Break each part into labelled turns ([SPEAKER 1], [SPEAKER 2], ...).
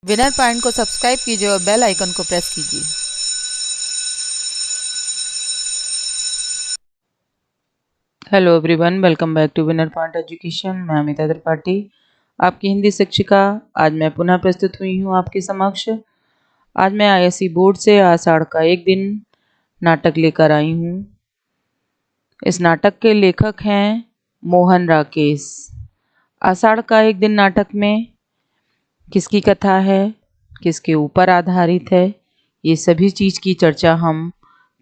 [SPEAKER 1] Winner point को subscribe कीजिए और बेल आइकन को प्रेस कीजिए।
[SPEAKER 2] Hello everyone, welcome back to winner point education. मैं अमिता त्रिपाठी, आपकी हिंदी शिक्षिका। आज मैं पुनः प्रस्तुत हुई हूँ आपके समक्ष। आज मैं आईएससी बोर्ड से आषाढ़ का एक दिन नाटक लेकर आई हूँ। इस नाटक के लेखक हैं मोहन राकेश। आषाढ़ का एक दिन नाटक में किसकी कथा है, किसके ऊपर आधारित है, ये सभी चीज़ की चर्चा हम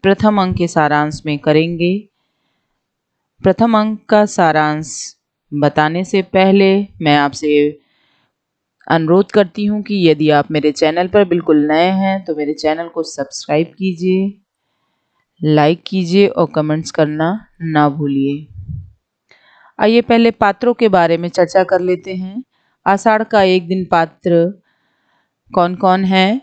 [SPEAKER 2] प्रथम अंक के सारांश में करेंगे। प्रथम अंक का सारांश बताने से पहले मैं आपसे अनुरोध करती हूँ कि यदि आप मेरे चैनल पर बिल्कुल नए हैं तो मेरे चैनल को सब्सक्राइब कीजिए, लाइक कीजिए और कमेंट्स करना ना भूलिए। आइए पहले पात्रों के बारे में चर्चा कर लेते हैं। आषाढ़ का एक दिन पात्र कौन कौन है?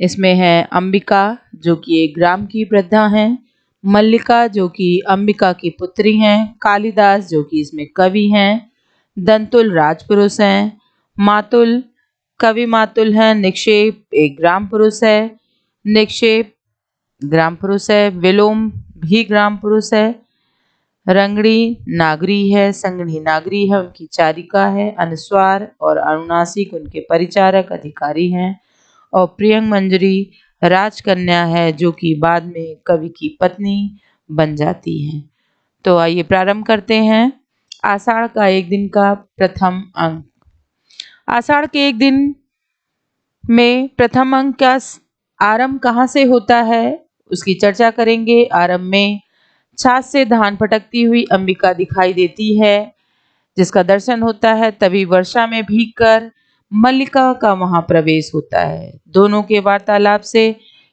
[SPEAKER 2] इसमें है अंबिका, जो कि एक ग्राम की वृद्धा हैं, मल्लिका जो कि अंबिका की पुत्री हैं, कालिदास जो कि इसमें कवि हैं, दंतुल राजपुरुष हैं, मातुल कवि मातुल हैं, निक्षेप एक ग्राम पुरुष है, निक्षेप ग्राम पुरुष है, विलोम भी ग्राम पुरुष है, रंगड़ी नागरी है, संगणी नागरी है, उनकी चारिका है, अनुस्वार और अनुनासिक उनके परिचारक अधिकारी हैं, और प्रियंग मंजरी राजकन्या है, जो कि बाद में कवि की पत्नी बन जाती है। तो आइए प्रारंभ करते हैं आषाढ़ का एक दिन का प्रथम अंक। आषाढ़ के एक दिन में प्रथम अंक का आरंभ कहाँ से होता है उसकी चर्चा करेंगे। आरंभ में छाछ से धान फटकती हुई अंबिका दिखाई देती है, जिसका दर्शन होता है। तभी वर्षा में भीगकर मल्लिका का वहां प्रवेश होता है। दोनों के वार्तालाप से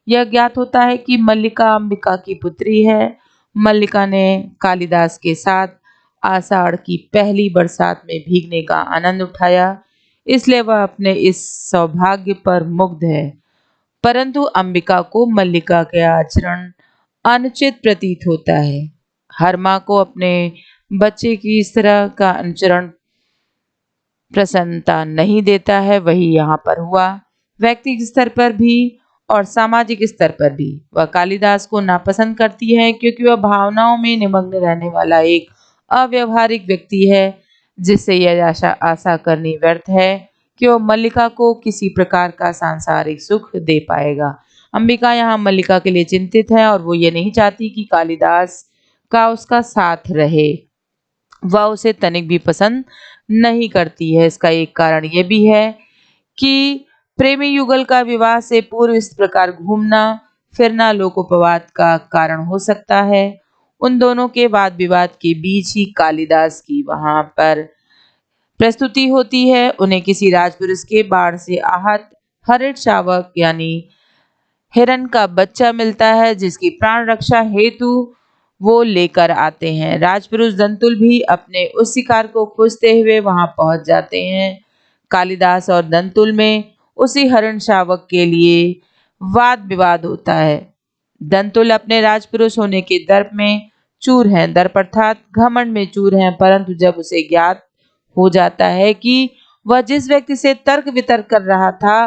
[SPEAKER 2] यह ज्ञात होता है कि मल्लिका अंबिका की पुत्री है। मल्लिका ने कालिदास के साथ आषाढ़ की पहली बरसात में भीगने का आनंद उठाया, इसलिए वह अपने इस सौभाग्य पर मुग्ध है। परंतु अंबिका को मल्लिका के आचरण अनुचित प्रतीत होता है। हर माँ को अपने बच्चे की इस तरह का अनुचरण प्रसन्नता नहीं देता है, वही यहाँ पर हुआ। व्यक्तिगत स्तर पर भी और सामाजिक स्तर पर भी वह कालिदास को नापसंद करती है, क्योंकि वह भावनाओं में निमग्न रहने वाला एक अव्यवहारिक व्यक्ति है, जिससे यह आशा करनी व्यर्थ है कि वह मल्लिका को किसी प्रकार का सांसारिक सुख दे पाएगा। अंबिका यहाँ मल्लिका के लिए चिंतित है और वो ये नहीं चाहती कि कालिदास का उसका साथ रहे। वह उसे तनिक भी पसंद नहीं करती है। इसका एक कारण यह भी है कि प्रेमी युगल का विवाह से पूर्व इस प्रकार घूमना फिरना लोकोपवाद का कारण हो सकता है। उन दोनों के वाद विवाद के बीच ही कालिदास की वहां पर प्रस्तुति होती है। उन्हें किसी राजपुरुष के बाण से आहत हरित शावक यानी हिरण का बच्चा मिलता है, जिसकी प्राण रक्षा हेतु वो लेकर आते हैं। राजपुरुष दंतुल भी अपने उस शिकार को खोजते हुए वहां पहुंच जाते हैं। कालिदास और दंतुल में उसी हरण शावक के लिए वाद विवाद होता है। दंतुल अपने राजपुरुष होने के दर्प में चूर हैं, दर्प अर्थात घमंड में चूर हैं, परंतु जब उसे ज्ञात हो जाता है कि वह जिस व्यक्ति से तर्क वितर्क कर रहा था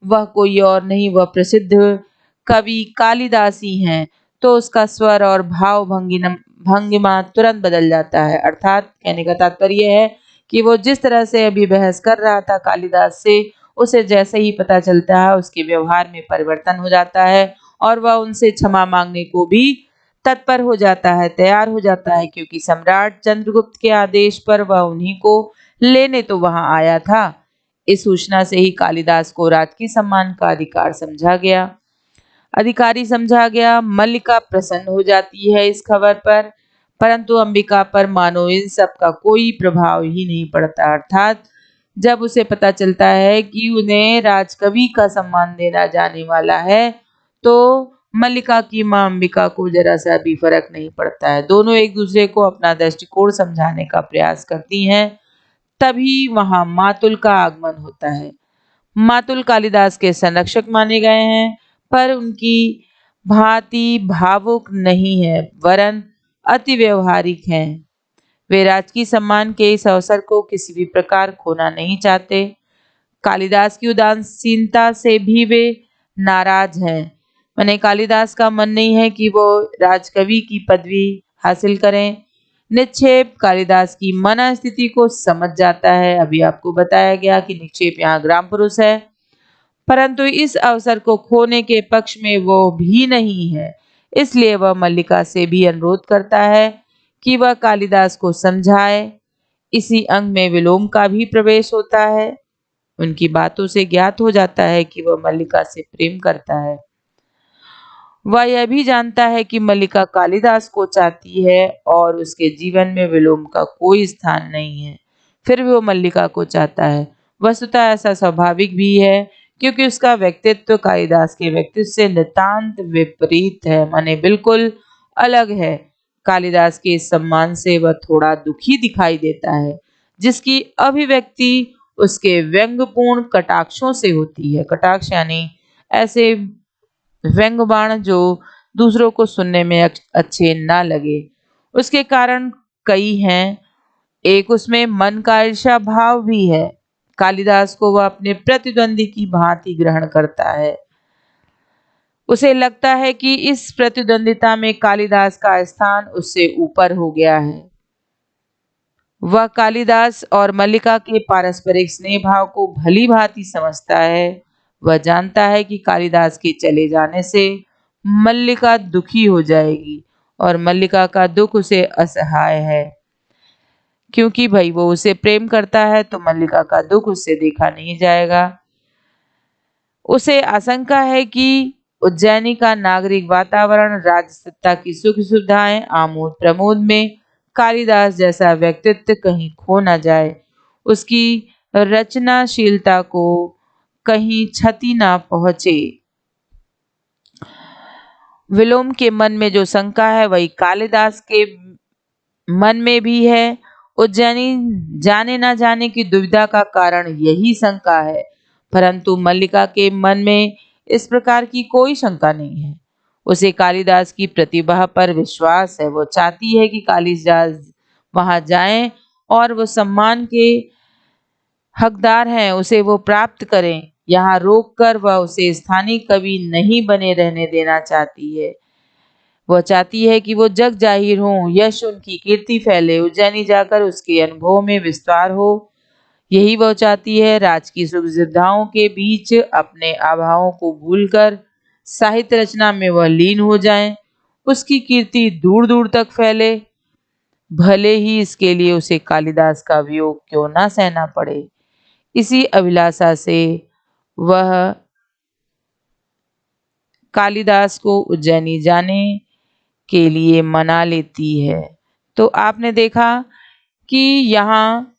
[SPEAKER 2] वह कोई और नहीं, वह प्रसिद्ध कवि कालिदास ही हैं, तो उसका स्वर और भाव भंगिमा तुरंत बदल जाता है। अर्थात कहने का तात्पर्य है कि वो जिस तरह से अभी बहस कर रहा था कालिदास से, उसे जैसे ही पता चलता है उसके व्यवहार में परिवर्तन हो जाता है और वह उनसे क्षमा मांगने को भी तत्पर हो जाता है, तैयार हो जाता है, क्योंकि सम्राट चंद्रगुप्त के आदेश पर वह उन्हीं को लेने तो वहां आया था। इस सूचना से ही कालिदास को राजकीय सम्मान का अधिकारी समझा गया। मल्लिका प्रसन्न हो जाती है इस खबर पर, परंतु अंबिका पर मानो इन सब का कोई प्रभाव ही नहीं पड़ता। अर्थात जब उसे पता चलता है कि उन्हें राजकवि का सम्मान देना जाने वाला है, तो मल्लिका की मां अंबिका को जरा सा भी फर्क नहीं पड़ता है। दोनों एक दूसरे को अपना दृष्टिकोण समझाने का प्रयास करती हैं। तभी वहां मातुल का आगमन होता है। मातुल कालिदास के संरक्षक माने गए हैं, पर उनकी भांति भावुक नहीं है, वरन अति व्यवहारिक हैं। वे राजकीय सम्मान के इस अवसर को किसी भी प्रकार खोना नहीं चाहते। कालिदास की उदासीनता से भी वे नाराज हैं। माने कालिदास का मन नहीं है कि वो राजकवि की पदवी हासिल करें। निक्षेप कालिदास की मनस्थिति को समझ जाता है। अभी आपको बताया गया कि निक्षेप यहाँ ग्राम पुरुष है, परंतु इस अवसर को खोने के पक्ष में वो भी नहीं है। इसलिए वह मल्लिका से भी अनुरोध करता है कि वह कालिदास को समझाए। इसी अंग में विलोम का भी प्रवेश होता है। उनकी बातों से ज्ञात हो जाता है कि वह मल्लिका से प्रेम करता है। वह यह भी जानता है कि मल्लिका कालिदास को चाहती है और उसके जीवन में विलोम का कोई स्थान नहीं है। फिर भी वो मल्लिका को चाहता है। वस्तुतः ऐसा स्वाभाविक भी है, क्योंकि उसका व्यक्तित्व कालिदास के व्यक्तित्व से नितांत विपरीत है, माने बिल्कुल अलग है। कालिदास के इस सम्मान से वह थोड़ा दुखी दिखाई देता है, जिसकी अभिव्यक्ति उसके व्यंग्यपूर्ण कटाक्षों से होती है। कटाक्ष यानी ऐसे व्यंग्य बाण जो दूसरों को सुनने में अच्छे ना लगे। उसके कारण कई हैं। एक उसमें मन का ईर्ष्या भाव भी है। कालिदास को वह अपने प्रतिद्वंदी की भांति ग्रहण करता है। उसे लगता है कि इस प्रतिद्वंदिता में कालिदास का स्थान उससे ऊपर हो गया है। वह कालिदास और मल्लिका के पारस्परिक स्नेह भाव को भली भांति समझता है। वह जानता है कि कालिदास के चले जाने से मल्लिका दुखी हो जाएगी और मल्लिका का दुख उसे असहाय है, क्योंकि भाई वो उसे प्रेम करता है, तो मल्लिका का दुख उससे देखा नहीं जाएगा। उसे आशंका है कि उज्जैनी का नागरिक वातावरण, राजसत्ता की सुख सुविधाएं, आमोद प्रमोद में कालिदास जैसा व्यक्तित्व कहीं खो न जाए, उसकी रचनाशीलता को कहीं क्षति ना पहुंचे। विलोम के मन में जो शंका है वही कालिदास के मन में भी है। उज्जैनी जाने ना जाने की दुविधा का कारण यही शंका है, परंतु मल्लिका के मन में इस प्रकार की कोई शंका नहीं है। उसे कालिदास की प्रतिभा पर विश्वास है। वो चाहती है कि कालिदास वहां जाएं और वो सम्मान के हकदार हैं, उसे वो प्राप्त करें। यहाँ रोककर वह उसे स्थानीय कवि नहीं बने रहने देना चाहती है। वह चाहती है कि वो जग जाहिर हो, यश उनकी कीर्ति फैले, उज्जैनी जाकर उसके अनुभव में विस्तार हो। यही वह चाहती है। राज की सुख सुविधाओं के बीच अपने अभावों को भूलकर साहित्य रचना में वह लीन हो जाए, उसकी कीर्ति दूर दूर तक फैले, भले ही इसके लिए उसे कालिदास का वियोग क्यों ना सहना पड़े। इसी अभिलाषा से वह कालिदास को उज्जैनी जाने के लिए मना लेती है। तो आपने देखा कि यहाँ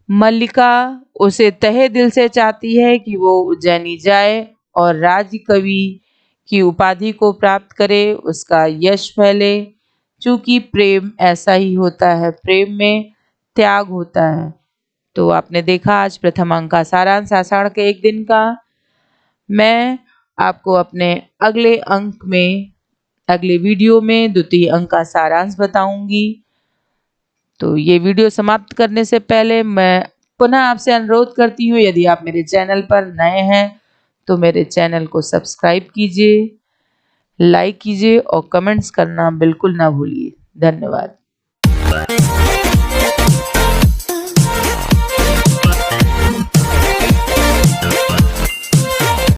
[SPEAKER 2] मल्लिका उसे तहे दिल से चाहती है कि वो उज्जैनी जाए और राज्य कवि की उपाधि को प्राप्त करे, उसका यश फैले। चूंकि प्रेम ऐसा ही होता है, प्रेम में त्याग होता है। तो आपने देखा आज प्रथम अंक का सारांश आषाढ़ के एक दिन का। मैं आपको अपने अगले अंक में, अगले वीडियो में द्वितीय अंक का सारांश बताऊंगी। तो ये वीडियो समाप्त करने से पहले मैं पुनः आपसे अनुरोध करती हूँ, यदि आप मेरे चैनल पर नए हैं तो मेरे चैनल को सब्सक्राइब कीजिए, लाइक कीजिए और कमेंट्स करना बिल्कुल ना भूलिए। धन्यवाद।